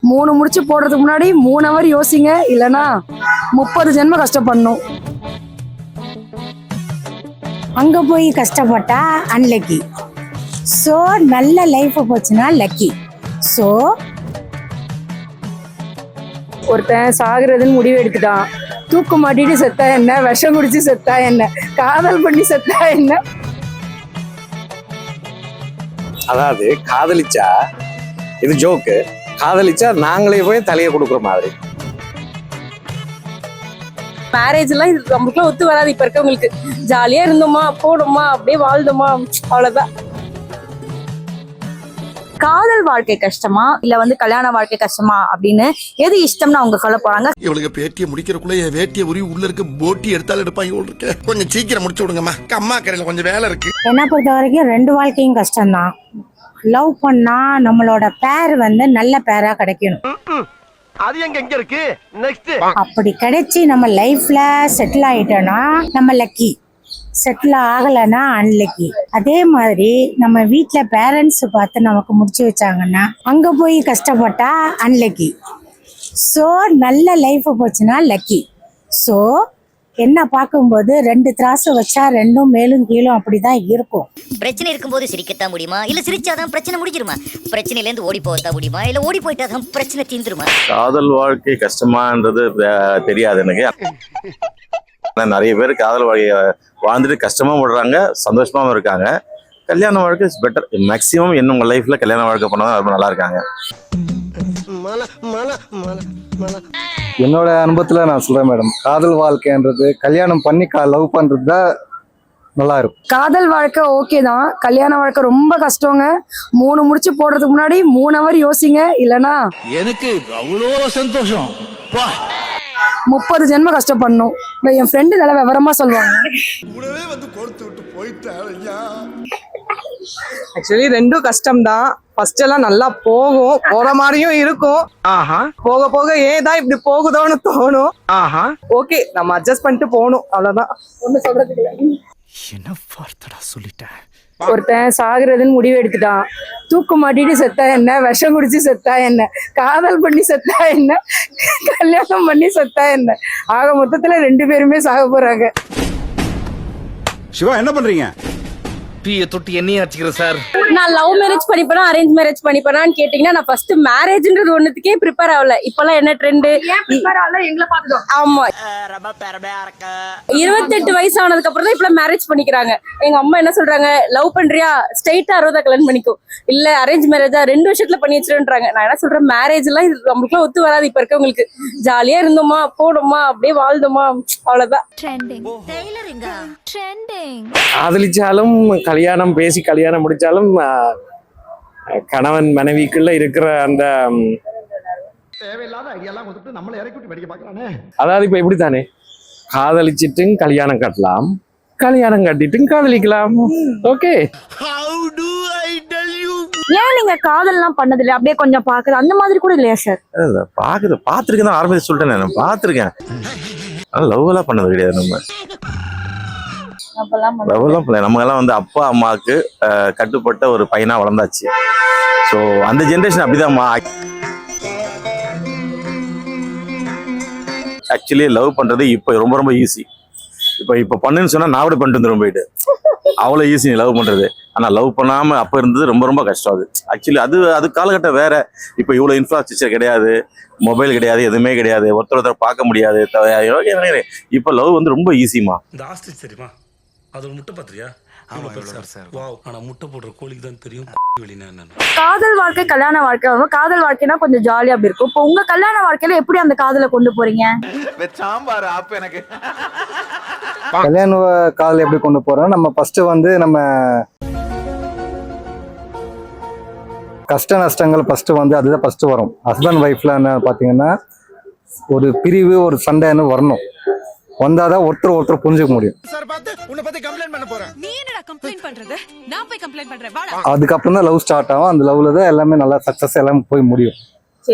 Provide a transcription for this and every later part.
3 முடிச்சு போடுறதுக்கு முன்னாடி 3 ஹவர் யோசிங்க, இல்லைன்னா 30 ஜென்ம கஷ்டப்படணும். அங்க போய் கஷ்டப்பட்டா அன்லக்கி. ஸோ நல்ல லைஃப் போச்சுன்னா லக்கி. ஸோ ஒருத்தன் சாகுறதுன்னு முடிவு எடுத்துட்டான். தூக்கு மாட்டிட்டு செத்தா என்ன, விஷம் குடிச்சு செத்தா என்ன, காதல் பண்ணி செத்தா என்ன? அதாவது காதலிச்சா இது ஜோக்கு, காதலிச்சா நாங்களே போய் தலையை கொடுக்குற மாதிரி. மேரேஜ் எல்லாம் இது நம்மளுக்குலாம் ஒத்து வராது. இப்ப இருக்கவங்களுக்கு ஜாலியா இருந்தோமா, போனோமா, அப்படியே வாழ்ந்தோமா, அவ்வளவுதான். காதல் வாழ்க்கை கஷ்டமா இல்ல கல்யாண வாழ்க்கை கஷ்டமா அப்படின்னு எது இஷ்டம்னு அவங்க சொல்ல போறாங்க. இவளுக்கு பேட்டியை முடிக்கிறக்குள்ள என் வேட்டியை உரி உள்ள இருக்க போட்டி எடுத்தாலும் எடுப்பாங்க இருக்கு. கொஞ்சம் சீக்கிரம் முடிச்சு விடுங்கம்மா, அம்மா கரையில கொஞ்சம் வேலை இருக்கு. என்னை பொறுத்த வரைக்கும் 2 வாழ்க்கையும் கஷ்டம்தான். லவ் பண்ணா நம்மளோட பேர் நல்ல பேரா கிடைக்கணும். அது எங்க இருக்கு நெக்ஸ்ட். அப்படி கிடைச்சி நம்ம லைஃப்ல செட்டில் ஆயிட்டோம்னா நம்ம லக்கி. செட்டில் ஆகலைன்னா அன்லக்கி. அதே மாதிரி நம்ம வீட்டுல பேரண்ட்ஸ் பார்த்து நமக்கு முடிச்சு வச்சாங்கன்னா அங்க போய் கஷ்டப்பட்டா அன்லக்கி. ஸோ நல்ல லைஃப் போச்சுன்னா லக்கி. ஸோ என்ன பார்க்கும்போது 2 திராசு வச்சா 2ம் மேலும் கீழும் அப்படிதான் இருக்கும். பிரச்சனை இருக்கும்போது சிரிக்கத்தான் முடியுமா, இல்ல சிரிச்சாதான் பிரச்சனை முடிஞ்சிருமா? பிரச்சனையில இருந்து ஓடி போகத்தான் முடியுமா, இல்ல ஓடி போயிட்டாதான் பிரச்சனை தீந்துருமா? காதல் வாழ்க்கை கஷ்டமான்றது தெரியாது எனக்கு. நிறைய பேர் காதல் வாழ்க்கைய வாழ்ந்துட்டு கஷ்டமாவும் விடுறாங்க, சந்தோஷமாவும் இருக்காங்க. கல்யாண வாழ்க்கை இஸ் பெட்டர். மேக்சிமம் என்ன உங்க லைஃப்ல கல்யாண வாழ்க்கை பண்ணா ரொம்ப நல்லா இருக்காங்க. என்னோட அனுபவத்துல நான் சொல்றேன் மேடம், காதல் வாழ்க்கைன்றது கல்யாணம் பண்ணி லவ் பண்றது தான் நல்லா இருக்கும். காதல் வாழ்க்கை ஓகே தான், கல்யாண வாழ்க்கை ரொம்ப கஷ்டங்க. 3 முடிச்சு போடுறதுக்கு முன்னாடி 3 ஹவர் யோசிங்க, இல்லைன்னா எனக்கு அவ்வளோ சந்தோஷம். 30 ஜென்ம கஷ்டப்படணும். என் ஃப்ரெண்டு நல்லா விவரமா சொல்லுவாங்க. கூடவே வந்து கொடுத்து விட்டு போயிட்டாங்க. ஆக்சுவலி 2ம் கஷ்டம் தான். ஃபர்ஸ்ட் எல்லாம் நல்லா போற மாதிரியும் இருக்கும். போக போக ஏதான் இப்படி போகுதோன்னு தோணும். ஓகே, நம்ம அட்ஜஸ்ட் பண்ணிட்டு போகணும், அவ்வளவுதான். ஒண்ணு சொல்றதுக்கு இல்ல. என்ன வார்த்தைடா சொல்லிட்டேன். ஒருத்தன் சாகுறதுன்னு முடிவு எடுத்துட்டான். தூக்கு மாட்டிட்டு செத்தா என்ன, விஷம் குடிச்சு செத்தா என்ன, காதல் பண்ணி செத்தா என்ன, கல்யாணம் பண்ணி செத்தா என்ன, ஆக மொத்தத்துல 2 பேருமே சாக போறாங்க. சிவா என்ன பண்றீங்க? டீயை தொட்டி எண்ணெய் அடிச்சுக்கிறேன் சார். நான் லவ் மேரேஜ் பண்ணிப்பேனா அரேஞ்ச் மேரேஜ் பண்ணிப்பேனான்னு கேட்டீங்கன்னா நான் ஃபர்ஸ்ட் மேரேஜ்ன்றது ஒண்ணுத்துக்கே ப்ரிப்பேர் ஆகல. இப்பெல்லாம் என்ன ட்ரெண்ட்? ஆமா, 28 வயசு ஆனதுக்கு அப்புறம் தான் இப்ப மேரேஜ் பண்ணிக்கிறாங்க. எங்க அம்மா என்ன சொல்றாங்க, லவ் பண்றியா ஸ்ட்ரைட்டா 60 கல்யாணம் பண்ணிக்கோ, இல்ல அரேஞ்ச் மேரேஜா 2 வருஷத்துல பண்ணி வச்சிருன்றாங்க. நான் என்ன சொல்றேன், மேரேஜ் எல்லாம் இது நம்மளுக்குலாம் ஒத்து வராது. இப்ப இருக்கவங்களுக்கு ஜாலியா இருந்தோமா, போனோமா, அப்படியே வாழ்ந்தோமா, அவ்வளவுதான். காதலிச்சாலும் கல்யாணம் பேசி கல்யாணம் முடிச்சாலும் கணவன் மனைவிக்குள்ள இருக்கிற அந்த தேவையில்லாத ஐடியாலாம் கொடுத்துட்டு நம்மள இறக்கி விட்டு படிக்க பார்க்கறானே. அதாவது இப்ப எப்படித்தானே, காதலிச்சிட்டும் கல்யாணம் கட்டலாம், கல்யாணம் கட்டிட்டும் காதலிக்கலாம். ஓகே, ஏன் நீங்க காதல் எல்லாம் பண்ணது இல்லையா? அப்படியே கொஞ்சம் பாக்குறது அந்த மாதிரி கூட இல்லையா சார்? பாத்துருக்கேன் தான் ஆரம்பிச்சு சொல்லிட்டேன். நான் பாத்துருக்கேன், லவ் எல்லாம் பண்ணது கிடையாது. நம்ம எல்லாம் அப்பா அம்மாவுக்கு கட்டுப்பட்ட ஒரு பையனா வளர்ந்தாச்சு. ஸோ அந்த ஜென்ரேஷன் அப்படிதான். ஆக்சுவலி லவ் பண்றது இப்போ ரொம்ப ரொம்ப ஈஸி. இப்போ பண்ணுன்னு சொன்னா நான் கூட பண்ணிட்டு வந்துடும் போயிட்டு, அவ்வளோ ஈஸி லவ் பண்றது. ஆனா லவ் பண்ணாம அப்ப இருந்தது ரொம்ப ரொம்ப கஷ்டம். அது ஆக்சுவலி அது காலகட்டம் வேற. இப்போ இவ்வளோ இன்ஃப்ராஸ்ட்ரக்சர் கிடையாது, மொபைல் கிடையாது, எதுவுமே கிடையாது, ஒருத்தர் பார்க்க முடியாது. இப்போ லவ் ரொம்ப ஈஸிமா. தெரியுமா, அது ஒரு முட்டை பாத்திரியா? ஆனா முட்டை போடுற கோழிக்கு தான் தெரியும். காதல் வாழ்க்கை கல்யாண வாழ்க்கை, காதல் வாழ்க்கைனா கொஞ்சம் ஜாலியா அப்படி இருக்கும். இப்போ உங்க கல்யாண வாழ்க்கையில எப்படி அந்த காதலை கொண்டு போறீங்க? சாம்பார் ஆப் எனக்கு. கல்யாண காதல் எப்படி கொண்டு போறோம், நம்ம ஃபர்ஸ்ட் நம்ம கஷ்ட நஷ்டங்கள் ஃபர்ஸ்ட் அதுதான் ஃபர்ஸ்ட் வரும். ஹஸ்பண்ட் ஒய்ஃப்ல பாத்தீங்கன்னா ஒரு பிரிவு, ஒரு சண்டைன்னு வரணும். வந்தாதான் ஒருத்தர் புரிஞ்சுக்க முடியும். அதுக்கப்புறம் தான் லவ் ஸ்டார்ட் ஆகும். அந்த லவ்ல தான் எல்லாமே நல்லா சக்சஸ் எல்லாம் போய் முடியும்.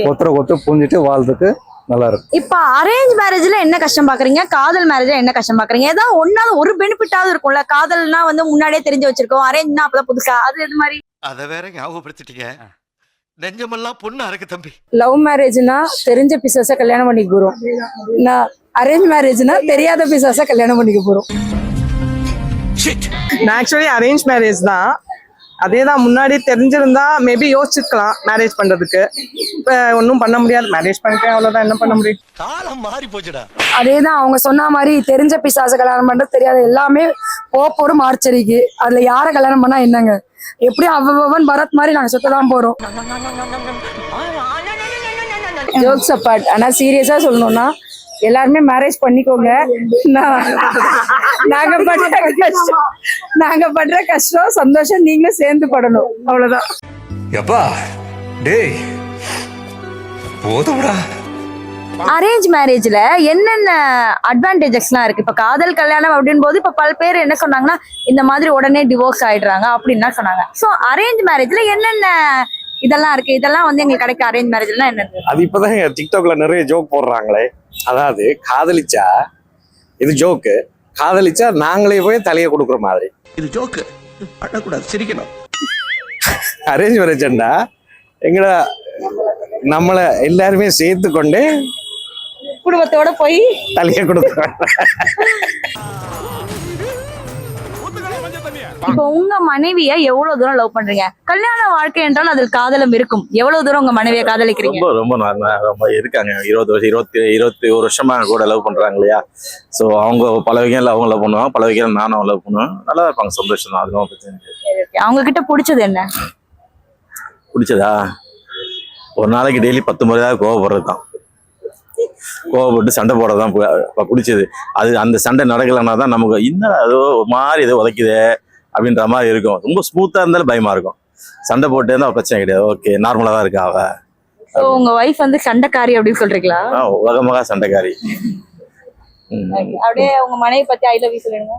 ஒருத்தர் புரிஞ்சுட்டு வாழ்றதுக்கு நல்லா இருக்கும். இப்ப அரேஞ்ச் மேரேஜ்ல என்ன கஷ்டம் பாக்குறீங்க, காதல் மேரேஜ்ல என்ன கஷ்டம் பாக்குறீங்க? ஏதாவது ஒன்னாவது ஒரு பெனிஃபிட்டாவது இருக்கும்ல. காதல்னா முன்னாடியே தெரிஞ்சு வச்சிருக்கோம், அரேஞ்ச்னா அப்பதான் புதுசா, அது எது மாதிரி? அத வேற ஞாபகப்படுத்திட்டீங்க. நெஞ்சமெல்லாம் பொண்ணா இருக்கு தம்பி. லவ் மேரேஜ்னா தெரிஞ்ச பிசாச கல்யாணம் பண்ணிக்க போறோம். நான் அரேஞ்ச் மேரேஜ்னா தெரியாத பிசாச கல்யாணம் பண்ணிக்க போறோம். நான் ஆக்சுவலி அரேஞ்ச் மேரேஜ் தான். அதே தான், முன்னாடி தெரிஞ்சிருந்தா மேபி யோசிச்சுக்கலாம் மேரேஜ் பண்றதுக்கு. இப்போ ஒன்றும் பண்ண முடியாது, மேரேஜ் பண்ணிட்டேன் அவ்வளோதான், என்ன பண்ண முடியும். காலம் மாறி போச்சுடா. அதேதான் அவங்க சொன்ன மாதிரி தெரிஞ்ச பிசாச கல்யாணம் பண்றது தெரியாது எல்லாமே போறோம் மார்ச்சரிக்கு. அதுல யார கல்யாணம் பண்ணா என்னங்க, எப்படியும் அவன் பரத் மாதிரி நாங்க சுத்ததான் போறோம். ஜோக்ஸ் அப்பார்ட், ஆனா சீரியஸா சொல்லணும்னா எல்லாருமே மேரேஜ் பண்ணிக்கோங்க. நாங்க படுற கஷ்டம் சந்தோஷம் நீங்களும் சேர்ந்து படணும், அவ்வளவுதான். எப்பா டேய் போதும்டா. அரேஞ்ச் மேரேஜ்ல என்னென்ன அட்வான்டேஜஸ்லாம் இருக்கு? இப்ப காதல் கல்யாணம் அப்படின் போது இப்ப பல பேர் என்ன சொன்னாங்கன்னா இந்த மாதிரி உடனே டிவோர்ஸ் ஆயிடுறாங்க அப்படின்னு சொன்னாங்க. சோ அரேஞ்ச் மேரேஜ்ல என்னென்ன இதெல்லாம் இருக்கு? இதெல்லாம் வந்து எங்களுக்கு கிடைக்க அரேஞ்ச் மேரேஜ்லாம் என்னது? அது இப்பதான் டிக்டாக்ல நிறைய ஜோக் போடுறாங்களே. அதாவது காதலிச்சா இது ஜோக்கு, காதலிச்சா நாங்களே போய் தலையை கொடுக்குற மாதிரி. இது ஜோக்கு, அழக்கூடாது, சிரிக்கணும். அரேஞ்ச் மேரேஜ்டா எங்கட நம்மள எல்லாருமே சேர்த்து கொண்டு குடும்பத்தோட போய் தலையை கொடுக்குறோம். இப்போ உங்க மனைவிய எவ்வளவு தூரம் லவ் பண்றீங்க? கல்யாண வாழ்க்கை என்றால் அதில் காதலும் இருக்கும். எவ்வளவு தூரம் உங்க மனைவியை காதலிக்கிறீங்க? ரொம்ப ரொம்ப ரொம்ப இருக்காங்க. 20 வருஷம் 21 வருஷமா கூட லவ் பண்றாங்க இல்லையா. ஸோ அவங்க பல வகையில் அவங்க லவ் பண்ணுவாங்க, பல வகையில் நானும் லவ் பண்ணுவேன். நல்லா இருப்பாங்க, சந்தோஷம் தான். அதுவும் பிரச்சனை. அவங்க கிட்ட பிடிச்சது என்ன? பிடிச்சதா ஒரு நாளைக்கு டெய்லி 10 முறையாக கோவப்படுறது தான். கோவப்பட்டு சண்டை போடுறதான் பிடிச்சது. அது அந்த சண்டை நடக்கலைன்னா தான் நமக்கு இன்னும் ஏதோ மாதிரி ஏதோ உதைக்குது அப்படின்ற மாதிரி இருக்கும். ரொம்ப ஸ்மூத்தா இருந்தாலும் பயமா இருக்கும். சண்டை போட்டு இருந்தா பிரச்சனை கிடையாது, ஓகே நார்மலா தான் இருக்கா அவ. உங்க வைஃப் வந்து சண்டைக்காரி அப்படின்னு சொல்றீங்களா? உலகமாக சண்டைக்காரி. அப்படியே உங்க மனைவி பத்தி ஐ லவ் யூ சொல்லுங்க.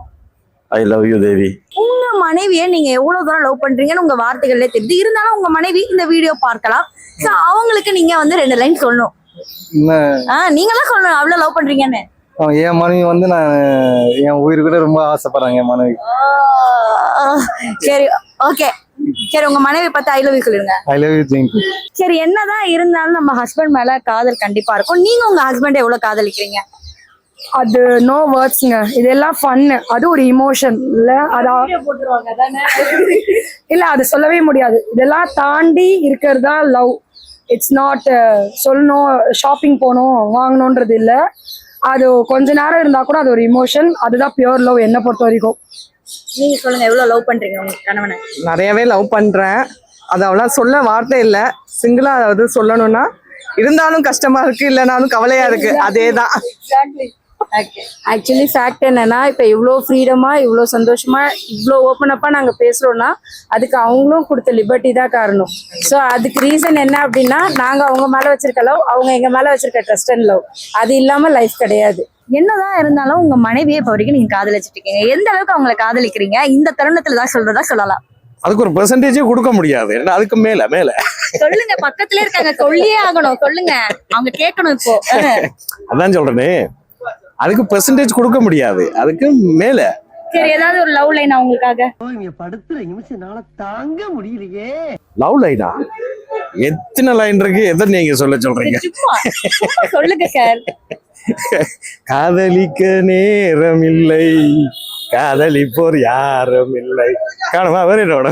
ஐ லவ் யூ தேவி. உங்க மனைவியை நீங்க எவ்வளவு தூரம் லவ் பண்றீங்கன்னு உங்க வார்த்தைகள்ல தெரியுது. இருந்தாலும் உங்க மனைவி இந்த வீடியோ பார்க்கலாம். சோ அவங்களுக்கு நீங்க வந்து 2 லைன் சொல்லணும். நீங்களாம் சொல்லணும் அவ்வளவு லவ் பண்றீங்கன்னு. என் மனைவி வந்து நான் என் உயிர்கிட்ட ரொம்ப ஆசைப்படுறாங்க என் மனைவி. சரி, ஓகே. சரி, உங்க மனைவி பத்தி ஐ லவ் யூ சொல்லுங்க. I love you, thank you. சரி, என்னதான் இருந்தாலும் நம்ம ஹஸ்பண்ட் மேல காதல் கண்டிப்பா இருக்கும். நீங்க உங்க ஹஸ்பண்ட் எவ்வளவு காதலிக்கிறீங்க? அது நோ வேர்ட்ஸ்ங்க. இதெல்லாம் ஃபன், அது ஒரு இமோஷன் இல்ல. இல்ல அது சொல்லவே முடியாது. இதெல்லாம் தாண்டி இருக்கிறதா லவ். இட்ஸ் நாட் சொல்லணும் ஷாப்பிங் போகணும் வாங்கணுன்றது இல்ல. அது கொஞ்ச நேரம் இருந்தா கூட அது ஒரு இமோஷன். அதுதான் பியூர் லவ் என்ன பொறுத்த வரைக்கும். நீங்க சொல்லுங்க, எவ்வளவு லவ் பண்றீங்க உங்க கணவனை? நிறையவே லவ் பண்றேன். அது அவ்வளோ சொல்ல வார்த்தை இல்லை. சிங்கிளா அதாவது சொல்லணும்னா இருந்தாலும் கஷ்டமா இருக்கு, இல்லைனாலும் கவலையா இருக்கு. அதே தான். ஆக்சுவலி ஃபேக்ட் என்னன்னா, இப்போ இவ்வளோ ஃப்ரீடமா இவ்வளோ சந்தோஷமா இவ்வளோ ஓப்பன் அப்பா நாங்கள் பேசுறோம்னா அதுக்கு அவங்களும் கொடுத்த லிபர்ட்டி தான் காரணம். ஸோ அதுக்கு ரீசன் என்ன அப்படின்னா, நாங்கள் அவங்க மேலே வச்சிருக்க லவ், அவங்க எங்க மேலே வச்சிருக்க ட்ரஸ்ட் அண்ட் லவ். அது இல்லாமல் லைஃப் கிடையாது. என்னதான் இருந்தாலும் உங்க மனைவியை இப்போ வரைக்கும் நீங்க காதலிச்சிட்டு இருக்கீங்க. எந்த அளவுக்கு அவங்களை காதலிக்கிறீங்க? இந்த தருணத்துல தான் சொல்றதா சொல்லலாம். அதுக்கு ஒரு பெர்சன்டேஜே கொடுக்க முடியாது, அதுக்கு மேல மேல சொல்லுங்க. பக்கத்துல இருக்காங்க, சொல்லியே ஆகணும். சொல்லுங்க, அவங்க கேட்கணும் இப்போ. அதான் சொல்றேனே, அதுக்கு பெர்சன்டேஜ் கொடுக்க முடியாது, அதுக்கு மேல. சரி, ஏதாவது ஒரு லவ் லைன் அவங்களுக்காக. படுத்துற நிமிஷம்னால தாங்க முடியலையே. லவ் லைனா எத்தனை லைன் இருக்கு? எதை நீங்க சொல்றீங்க? சொல்லுங்க சார். காதலிக்க நேரம் இல்லை, காதலிப்போர் யாரும் இல்லை. காணுமா வேற என்னோட